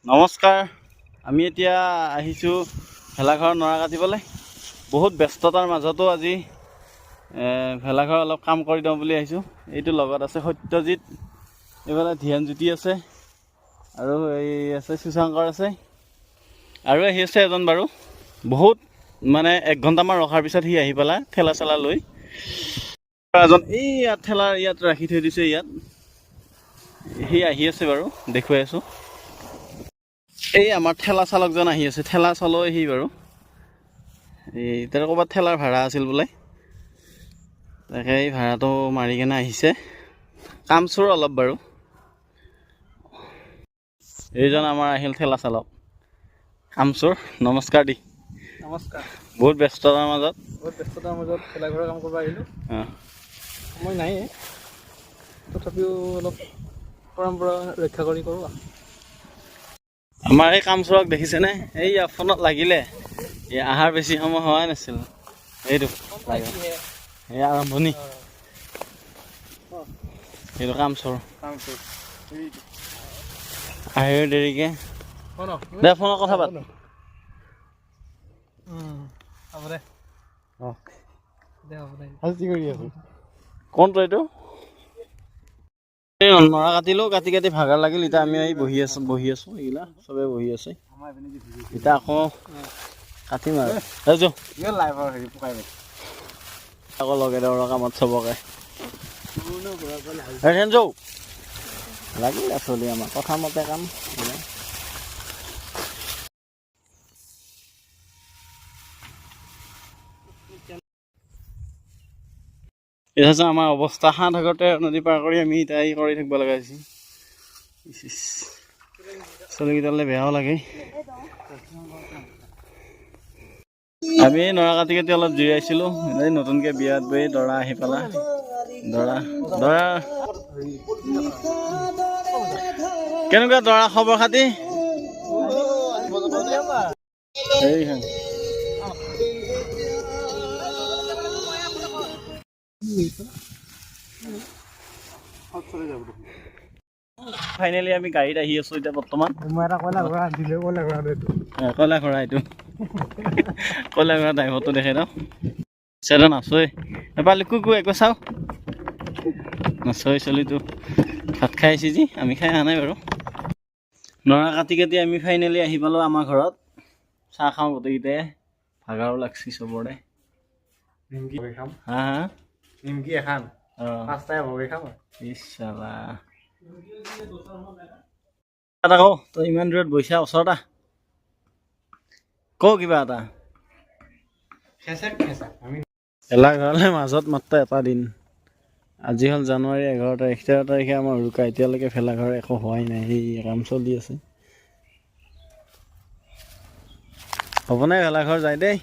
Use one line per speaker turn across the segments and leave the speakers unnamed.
নমস্কাৰ, আমি এতিয়া আহিছোঁ ভেলাঘৰ নৰা কাটিবলৈ। বহুত ব্যস্ততাৰ মাজতো আজি ভেলাঘৰ অলপ কাম কৰি দিওঁ বুলি আহিছোঁ। এইটো লগত আছে সত্যজিৎ, এইফালে ধ্যানজ্যোতি আছে, আৰু এই আছে সুশাংকৰ আছে, আৰু আহি আছে এজন বাৰু। বহুত মানে 1 ঘণ্টামান ৰখাৰ পিছত সি আহি পেলাই ঠেলা চেলা লৈ এজন এই ইয়াত ঠেলাৰ ইয়াত ৰাখি থৈ দিছে। ইয়াত সি আহি আছে বাৰু, দেখুৱাই আছোঁ। এই আমাৰ ঠেলা চালকজন আহি আছে, ঠেলা চলাই সি বাৰু। এই তাৰ ক'ৰবাত ঠেলাৰ ভাড়া আছিল বোলে, তাকে এই ভাড়াটো মাৰি কেনে আহিছে। কাম চোৰ অলপ বাৰু। এইজন আমাৰ আহিল ঠেলা চালক, কাম চোৰ। নমস্কাৰ দি।
নমস্কাৰ।
বহুত ব্যস্ততাৰ মাজত
ভেলাঘৰৰ কাম কৰিব আহিলোঁ। সময় নাই, তথাপিও অলপ পৰম্পৰা ৰক্ষা কৰি কৰোঁ।
আমাৰ এই কাম চোৰক দেখিছেনে? এই ফোনত লাগিলে আহাৰ বেছি সময় হোৱাই নাছিল। এইটো এই আৰম্ভণি, এইটো কাম চোৰ আহিও দেৰিকে। দে ফোনত কথা পাত। কি কৰি আছো? কোনটো এইটো? নৰা কাটিলোঁ, কাটি ভাগাৰ লাগিল। এতিয়া আমি এই বহি আছোঁ এইগিলা চবে বহি আছে। এতিয়া আকৌ কাটিম আৰু আকৌ লগে দৌৰ কামত চবকে লাগিল চলি আমাৰ কথা মতে কাম। এটা হৈছে আমাৰ অৱস্থা। হাত আগতে নদী পাৰ কৰি আমি এতিয়া কৰি থাকিব লগা হৈছে। চলিকেইটালে বেয়াও লাগে। আমি নৰা কাটি অলপ জিৰাইছিলোঁ। এই নতুনকৈ বিয়াত গৈ দৰা আহি পেলা দৰা কেনেকুৱা দৰা খবৰ খাতি? ফাইনেলি আমি গাড়ীত আহি আছো এতিয়া বৰ্তমান। কয়লা ঘোঁৰা এইটো কয়লা ঘোঁৰা ড্ৰাইভাৰটো দেখে ন চেৰা নাচয় এপালি কুকু একো চাওঁ নাচয়। চলিটো ভাত খাই আহিছে যি, আমি খাই অহা নাই বাৰু। নৰা কাটি আমি ফাইনেলি আহি পালোঁ আমাৰ ঘৰত। চাহ খাওঁ গোটেইকেইটাই, ভাগাৰো লাগছি চবৰে। হা হা
নিমকি এখন পাঁচটাই ভগাই খাম।
এটা কওঁ, তই ইমান দূৰত বৈছা, ওচৰত আহ, কওঁ কিবা এটা। ভেলাঘৰলে মাজত মাত্ৰ এটা দিন। আজি হ'ল জানুৱাৰী 11 তাৰিখ। 13 তাৰিখে আমাৰ উৰুকা। এতিয়ালৈকে ভেলাঘৰ একো হোৱাই নাই, সেই কাম চলি আছে। হ'ব নাই ভেলাঘৰ যায় দেই।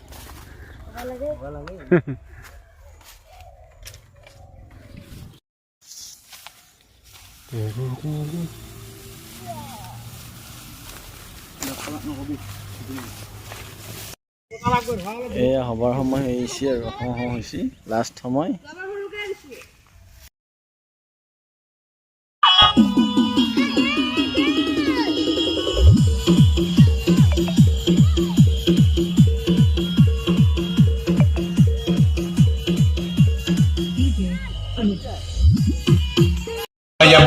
এয়া হবৰ সময় হৈছে আৰু হৈছে লাষ্ট সময়।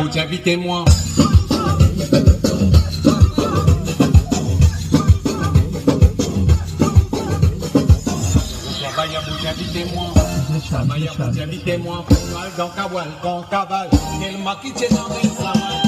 Vous invitez-moi. Vous invitez-moi. Dans Kawal, dans Kaval, quel maquis c'est dans les salades.